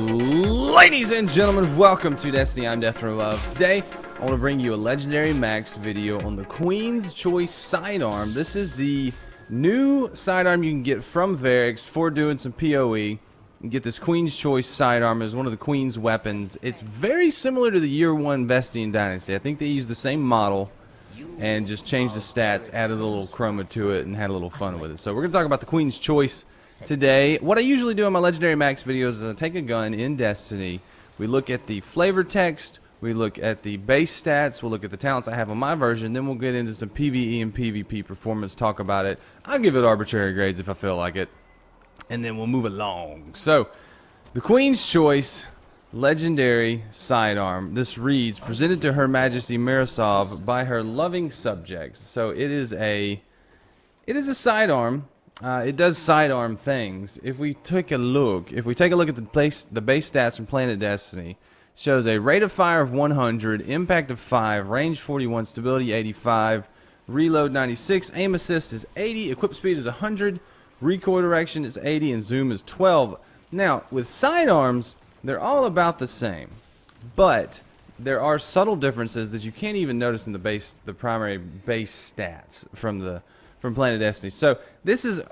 Ladies and gentlemen, welcome to Destiny. I'm Death from Above. Today, I want to bring you a Legendary Max video on the Queen's Choice Sidearm. This is the new sidearm you can get from Varix for doing some PoE. You can get this Queen's Choice Sidearm as one of the Queen's weapons. It's very similar to the Year 1 Vestian Dynasty. I think they used the same model and just changed the stats, added a little chroma to it, and had a little fun with it. So we're going to talk about the Queen's Choice today. What I usually do on my Legendary Max videos is I take a gun in Destiny, we look at the flavor text, we look at the base stats, we'll look at the talents I have on my version, then we'll get into some PvE and PvP performance, talk about it. I'll give it arbitrary grades if I feel like it, and then we'll move along. So, the Queen's Choice Legendary Sidearm. This reads, presented to Her Majesty Mara Sov by her loving subjects. So it is a sidearm. It does sidearm things. If we take a look at the base stats from Planet Destiny, it shows a rate of fire of 100, impact of 5, range 41, stability 85, reload 96, aim assist is 80, equip speed is 100, recoil direction is 80, and zoom is 12. Now, with sidearms, they're all about the same, but there are subtle differences that you can't even notice in the primary base stats from Planet Destiny. So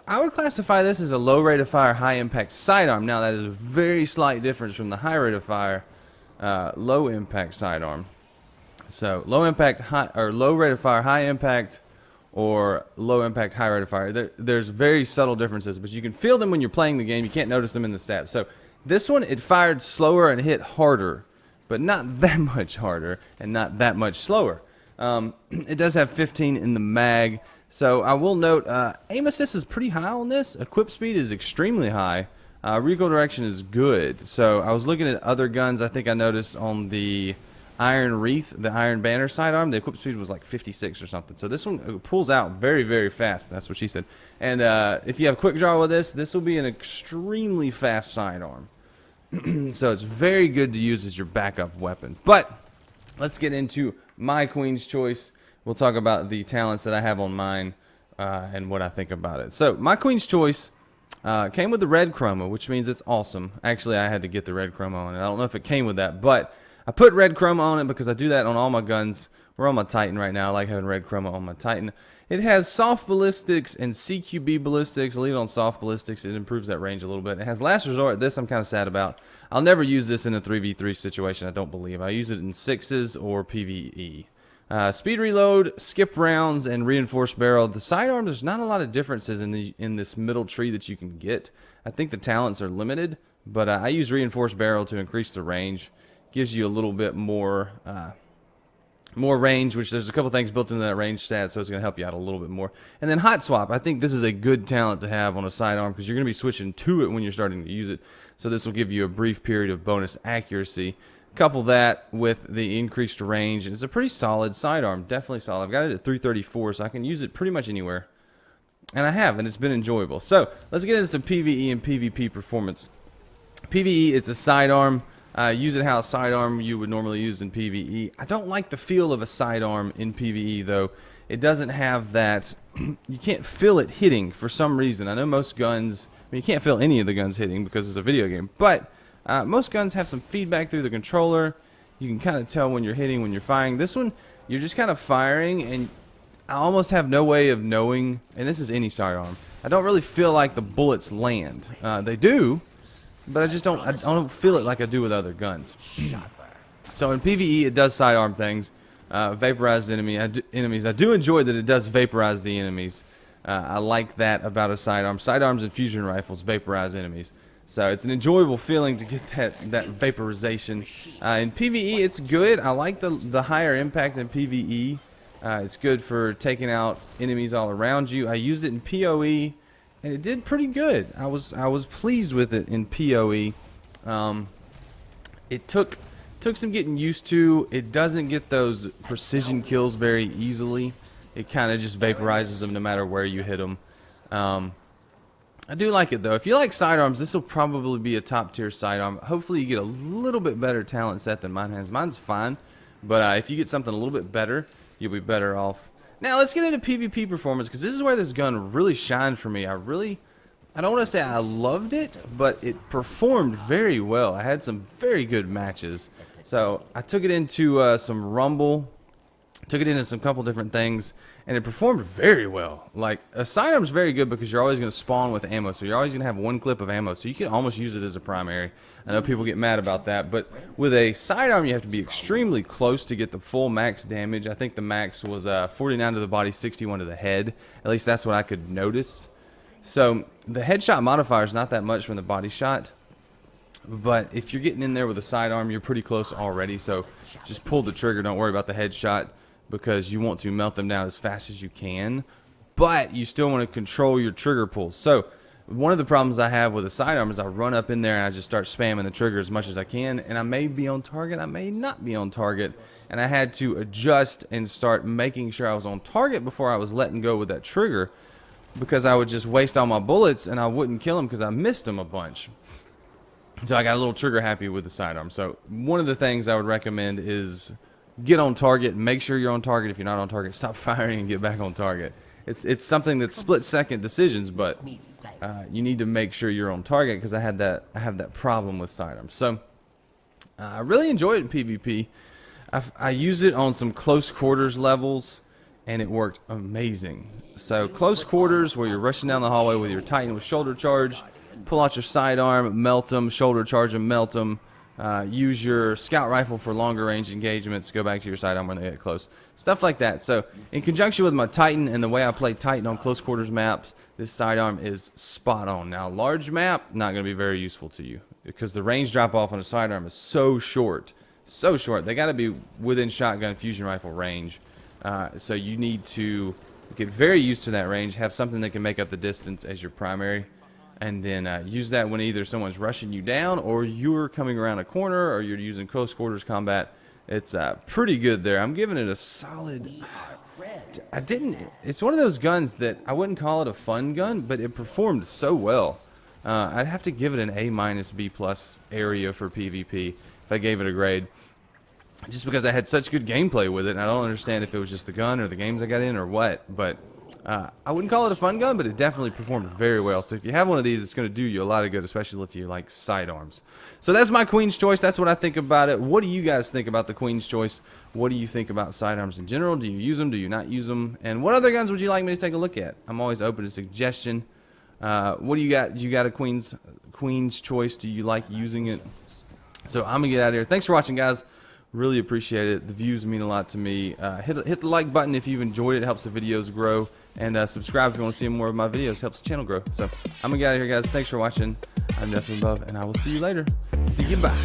I would classify this as a low rate of fire, high impact sidearm. Now that is a very slight difference from the high rate of fire, low impact sidearm. So low impact, low rate of fire, high impact, or low impact, high rate of fire. There's very subtle differences, but you can feel them when you're playing the game. You can't notice them in the stats. So this one, it fired slower and hit harder, but not that much harder and not that much slower. It does have 15 in the mag. So I will note, aim assist is pretty high on this. Equip speed is extremely high. Recoil direction is good. So I was looking at other guns. I think I noticed on the Iron Wreath, the Iron Banner sidearm, the equip speed was like 56 or something. So this one pulls out very, very fast. That's what she said. And if you have quick draw with this will be an extremely fast sidearm. So it's very good to use as your backup weapon. But let's get into my Queen's Choice. We'll talk about the talents that I have on mine and what I think about it. So my Queen's Choice came with the red chroma, which means it's awesome. Actually, I had to get the red chroma on it. I don't know if it came with that, but I put red chroma on it because I do that on all my guns. We're on my Titan right now. I like having red chroma on my Titan. It has soft ballistics and CQB ballistics. I leave it on soft ballistics. It improves that range a little bit. It has last resort. This I'm kind of sad about. I'll never use this in a 3v3 situation, I don't believe. I use it in 6s or PvE. Speed reload, skip rounds, and reinforced barrel. The sidearm, there's not a lot of differences in this middle tree that you can get. I think the talents are limited, but I use reinforced barrel to increase the range. Gives you a little bit more range, which there's a couple things built into that range stat, so it's going to help you out a little bit more. And then hot swap. I think this is a good talent to have on a sidearm because you're going to be switching to it when you're starting to use it. So this will give you a brief period of bonus accuracy. Couple that with the increased range, and it's a pretty solid sidearm, definitely solid. I've got it at 334, so I can use it pretty much anywhere, and I have, and it's been enjoyable. So let's get into some PvE and PvP performance. PvE, it's a sidearm. Use it how a sidearm you would normally use in PvE. I don't like the feel of a sidearm in PvE though. It doesn't have that. You can't feel it hitting for some reason. I know most guns. I mean, you can't feel any of the guns hitting because it's a video game, but most guns have some feedback through the controller. You can kind of tell when you're hitting, when you're firing. This one, you're just kind of firing, and I almost have no way of knowing, and this is any sidearm, I don't really feel like the bullets land. They do, but I don't feel it like I do with other guns. So in PvE, it does sidearm things. Vaporize enemies. I do enjoy that it does vaporize the enemies. I like that about a sidearm. Sidearms and fusion rifles vaporize enemies. So it's an enjoyable feeling to get that vaporization. In PvE, it's good. I like the higher impact in PvE. It's good for taking out enemies all around you. I used it in PoE, and it did pretty good. I was pleased with it in PoE. It took some getting used to. It doesn't get those precision kills very easily. It kind of just vaporizes them no matter where you hit them. I do like it though. If you like sidearms, this will probably be a top tier sidearm. Hopefully you get a little bit better talent set than mine has. Mine's fine, but if you get something a little bit better, you'll be better off. Now let's get into PvP performance, because this is where this gun really shined for me. I I don't want to say I loved it, but it performed very well. I had some very good matches. So I took it into some Rumble, took it into some couple different things, and it performed very well. Like, a sidearm's very good because you're always going to spawn with ammo, so you're always going to have one clip of ammo, so you can almost use it as a primary. I know people get mad about that, but with a sidearm, you have to be extremely close to get the full max damage. I think the max was 49 to the body, 61 to the head. At least that's what I could notice. So the headshot modifier is not that much from the body shot, but if you're getting in there with a sidearm, you're pretty close already. So just pull the trigger. Don't worry about the headshot because you want to melt them down as fast as you can, but you still want to control your trigger pulls. So one of the problems I have with a sidearm is I run up in there and I just start spamming the trigger as much as I can, and I may be on target, I may not be on target, and I had to adjust and start making sure I was on target before I was letting go with that trigger, because I would just waste all my bullets and I wouldn't kill them because I missed them a bunch. So I got a little trigger happy with the sidearm. So one of the things I would recommend is get on target, make sure you're on target. If you're not on target, stop firing and get back on target. It's something that's split-second decisions, but you need to make sure you're on target, because I have that problem with sidearms. So I really enjoyed it in PvP. I used it on some close quarters levels, and it worked amazing. So close quarters, where you're rushing down the hallway with your Titan with shoulder charge, pull out your sidearm, melt them, shoulder charge them, melt them. Use your scout rifle for longer range engagements. Go back to your sidearm when they get close. Stuff like that. So in conjunction with my Titan and the way I play Titan on close quarters maps, this sidearm is spot on. Now, large map, not going to be very useful to you, because the range drop off on a sidearm is so short. So short. They got to be within shotgun fusion rifle range. So you need to get very used to that range, have something that can make up the distance as your primary, and then use that when either someone's rushing you down or you're coming around a corner or you're using close quarters combat. It's pretty good there. I'm giving it a solid... It's one of those guns that I wouldn't call it a fun gun, but it performed so well. I'd have to give it an A- B+ area for PvP if I gave it a grade. Just because I had such good gameplay with it, and I don't understand if it was just the gun or the games I got in or what, but I wouldn't call it a fun gun, but it definitely performed very well. So if you have one of these, it's going to do you a lot of good, especially if you like sidearms. So that's my Queen's Choice. That's what I think about it. What do you guys think about the Queen's Choice? What do you think about sidearms in general? Do you use them? Do you not use them? And what other guns would you like me to take a look at? I'm always open to suggestion. What do you got? You got a Queen's Choice? Do you like using it? So I'm going to get out of here. Thanks for watching, guys. Really appreciate it. The views mean a lot to me. Hit the like button if you've enjoyed it. It helps the videos grow. And subscribe if you want to see more of my videos. It helps the channel grow. So I'm going to get out of here, guys. Thanks for watching. I'm Death from Above, and I will see you later. See you. Bye.